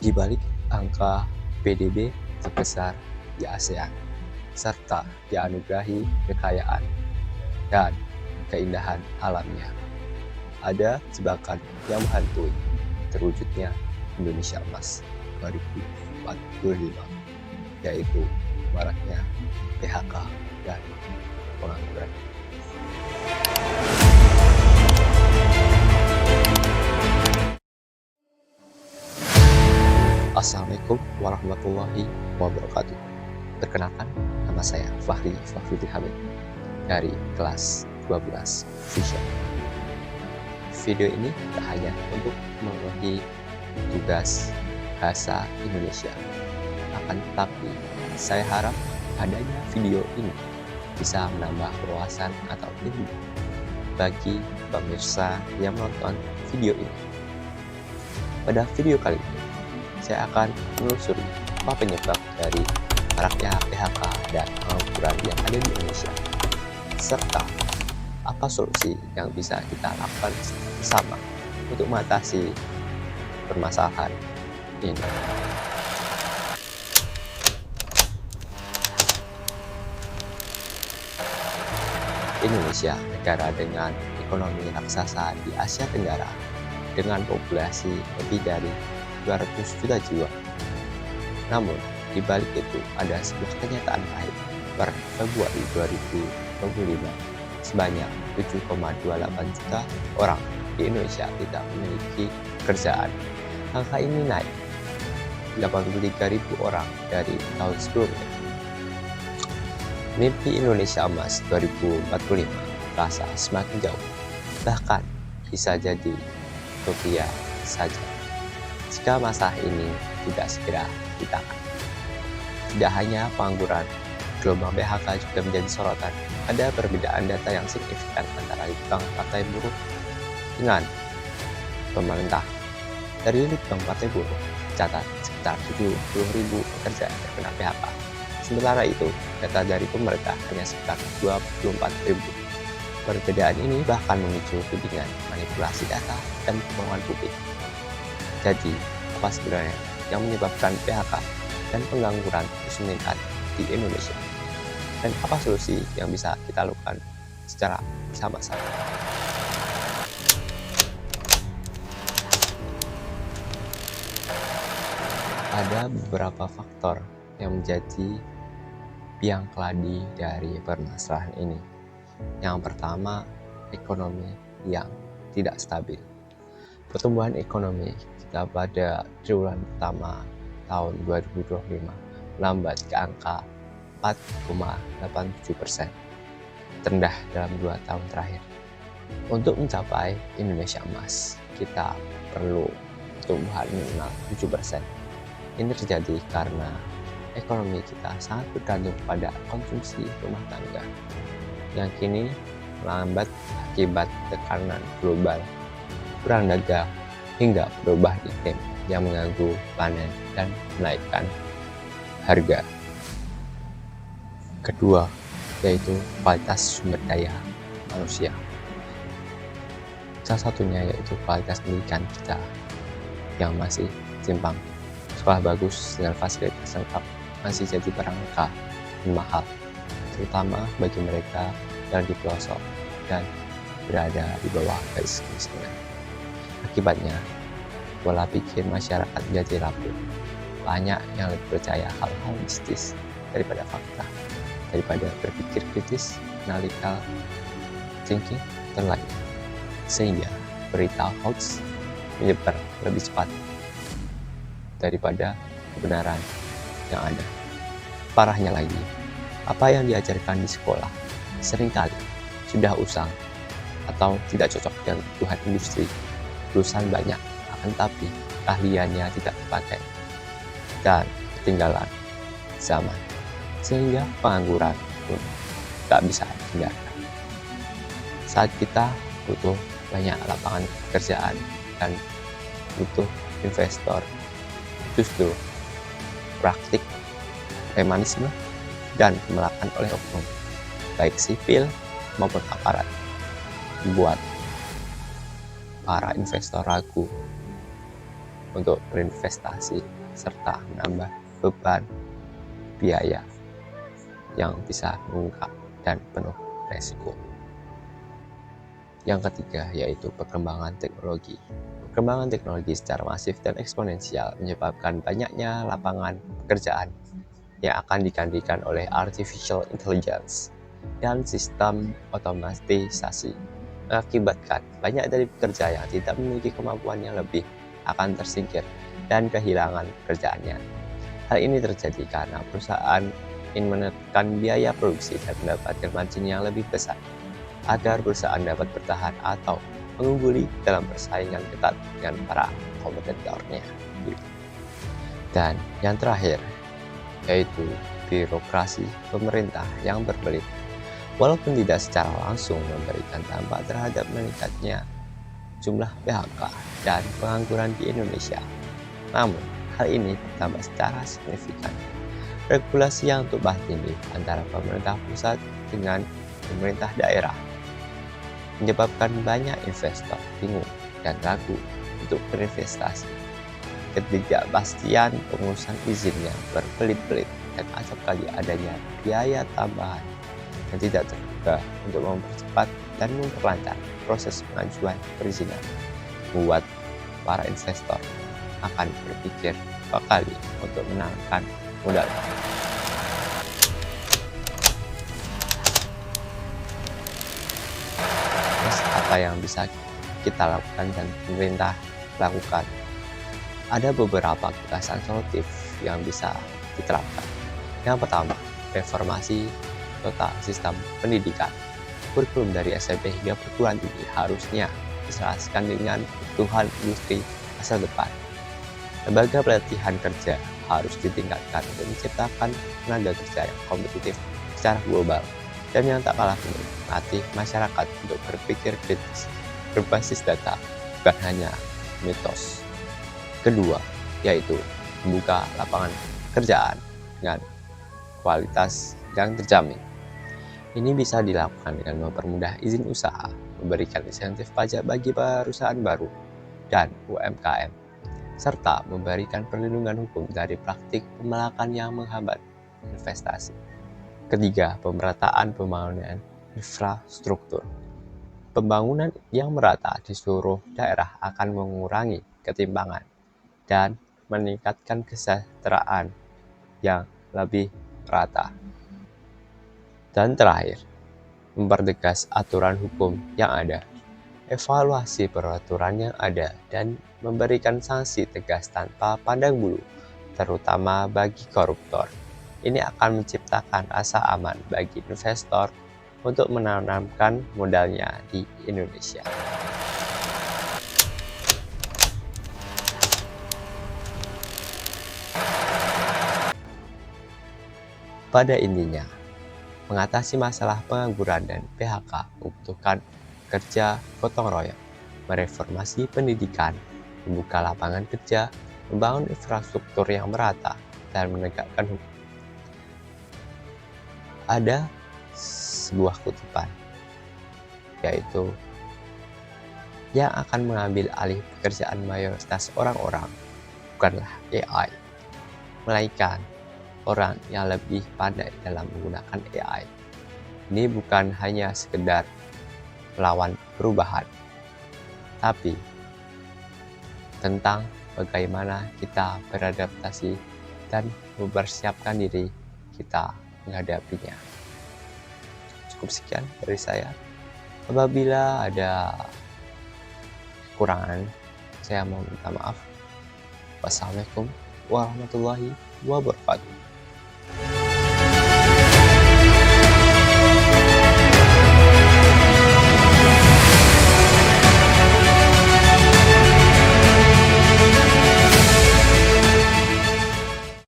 Di balik angka PDB terbesar di ASEAN, serta dianugerahi kekayaan dan keindahan alamnya, ada jebakan yang menghantui terwujudnya Indonesia Emas 2045, yaitu maraknya PHK dan pengangguran. Assalamualaikum warahmatullahi wabarakatuh. Perkenalkan, nama saya Fahri Hamid dari kelas 12 Vision. Video ini tak hanya untuk memenuhi tugas bahasa Indonesia, akan tetapi saya harap adanya video ini bisa menambah wawasan atau ilmu bagi pemirsa yang menonton video ini. Pada video kali ini, saya akan menelusuri apa penyebab dari maraknya PHK dan pengangguran yang ada di Indonesia, serta apa solusi yang bisa kita lakukan bersama untuk mengatasi permasalahan ini. Indonesia, negara dengan ekonomi raksasa di Asia Tenggara, dengan populasi lebih dari 200 juta jiwa. Namun, di balik itu ada sebuah kenyataan pahit. Per Februari 2025, sebanyak 7,28 juta orang di Indonesia tidak memiliki pekerjaan. Angka ini naik 83.000 orang dari tahun sebelumnya. Mimpi Indonesia Emas 2045 terasa semakin jauh, bahkan bisa jadi utopia saja jika masalah ini tidak segera ditangani. Tidak hanya pengangguran, gelombang PHK juga menjadi sorotan. Ada perbedaan data yang signifikan antara Litbang Partai Buruh dengan pemerintah. Dari Litbang Partai Buruh tercatat sekitar 70.000 pekerja yang terkena PHK. Sementara itu, data dari pemerintah hanya sekitar 24.000. Perbedaan ini bahkan memicu tudingan manipulasi data dan kebohongan publik. Jadi, apa sebenarnya yang menyebabkan PHK dan pengangguran terus meningkat di Indonesia? Dan apa solusi yang bisa kita lakukan secara bersama-sama? Ada beberapa faktor yang menjadi biang keladi dari permasalahan ini. Yang pertama, ekonomi yang tidak stabil. Pertumbuhan ekonomi kita pada triwulan pertama tahun 2025 melambat ke angka 4,87%, terendah dalam 2 tahun terakhir. Untuk mencapai Indonesia Emas, kita perlu pertumbuhan minimal 7%. Ini terjadi karena ekonomi kita sangat bergantung pada konsumsi rumah tangga yang kini melambat akibat tekanan global, perang dagang, hingga perubahan iklim yang mengganggu panen dan menaikkan harga. Kedua, yaitu kualitas sumber daya manusia. Salah satunya yaitu kualitas pendidikan kita yang masih simpang. Sekolah bagus dengan fasilitas lengkap masih jadi barang langka dan mahal, terutama bagi mereka yang di pelosok dan berada di bawah garis kemiskinan. Akibatnya, pola pikir masyarakat menjadi rapuh. Banyak yang lebih percaya hal-hal mistis daripada fakta, daripada berpikir kritis, analytical thinking, dan lainnya. Sehingga berita hoax menyebar lebih cepat daripada kebenaran yang ada. Parahnya lagi, apa yang diajarkan di sekolah seringkali sudah usang atau tidak cocok dengan kebutuhan industri. Lulusan banyak, akan tapi keahliannya tidak terpakai dan ketinggalan zaman, sehingga pengangguran pun tak bisa dihindarkan. Saat kita butuh banyak lapangan pekerjaan dan butuh investor, justru praktik premanisme dan pemerakan oleh oknum, baik sipil maupun aparat, membuat para investor ragu untuk berinvestasi serta menambah beban biaya yang bisa mengungkap dan penuh resiko. Yang ketiga yaitu perkembangan teknologi. Perkembangan teknologi secara masif dan eksponensial menyebabkan banyaknya lapangan pekerjaan yang akan digantikan oleh artificial intelligence dan sistem otomatisasi, mengakibatkan banyak dari pekerja yang tidak memiliki kemampuan yang lebih akan tersingkir dan kehilangan pekerjaannya. Hal ini terjadi karena perusahaan ingin menekan biaya produksi dan mendapatkan margin yang lebih besar agar perusahaan dapat bertahan atau mengungguli dalam persaingan ketat dengan para kompetitornya. Dan yang terakhir yaitu birokrasi pemerintah yang berbelit. Walaupun tidak secara langsung memberikan dampak terhadap meningkatnya jumlah PHK dan pengangguran di Indonesia, namun hal ini berdampak secara signifikan. Regulasi yang tumpang tindih antara pemerintah pusat dengan pemerintah daerah menyebabkan banyak investor bingung dan ragu untuk berinvestasi. Ketidakpastian pengurusan izinnya berbelit-belit dan acap kali adanya biaya tambahan yang tidak terduga untuk mempercepat dan memperlancar proses pengajuan perizinan, membuat para investor akan berpikir dua kali untuk menanamkan modal. Terus apa yang bisa kita lakukan dan pemerintah lakukan? Ada beberapa gagasan solutif yang bisa diterapkan. Yang pertama, reformasi total sistem pendidikan. Kurikulum dari SMP hingga perguruan tinggi harusnya diselaraskan dengan kebutuhan industri masa depan. Lembaga pelatihan kerja harus ditingkatkan untuk menciptakan tenaga kerja yang kompetitif secara global dan yang tak kalah penting melatih masyarakat untuk berpikir kritis berbasis data, bukan hanya mitos. Kedua, yaitu membuka lapangan pekerjaan dengan kualitas yang terjamin. Ini bisa dilakukan dengan mempermudah izin usaha, memberikan insentif pajak bagi perusahaan baru dan UMKM, serta memberikan perlindungan hukum dari praktik pemelakan yang menghambat investasi. Ketiga, pemerataan pembangunan infrastruktur. Pembangunan yang merata di seluruh daerah akan mengurangi ketimpangan dan meningkatkan kesejahteraan yang lebih rata. Dan terakhir, mempertegas aturan hukum yang ada, evaluasi peraturan yang ada, dan memberikan sanksi tegas tanpa pandang bulu, terutama bagi koruptor. Ini akan menciptakan rasa aman bagi investor untuk menanamkan modalnya di Indonesia. Pada intinya, mengatasi masalah pengangguran dan PHK membutuhkan kerja gotong royong, mereformasi pendidikan, membuka lapangan kerja, membangun infrastruktur yang merata, dan menegakkan hukum. Ada sebuah kutipan, yaitu yang akan mengambil alih pekerjaan mayoritas orang-orang bukanlah AI, melainkan orang yang lebih pandai dalam menggunakan AI. Ini bukan hanya sekedar melawan perubahan, tapi tentang bagaimana kita beradaptasi dan mempersiapkan diri kita menghadapinya. Cukup sekian dari saya. Apabila ada kekurangan, saya mohon minta maaf. Wassalamualaikum warahmatullahi wabarakatuh.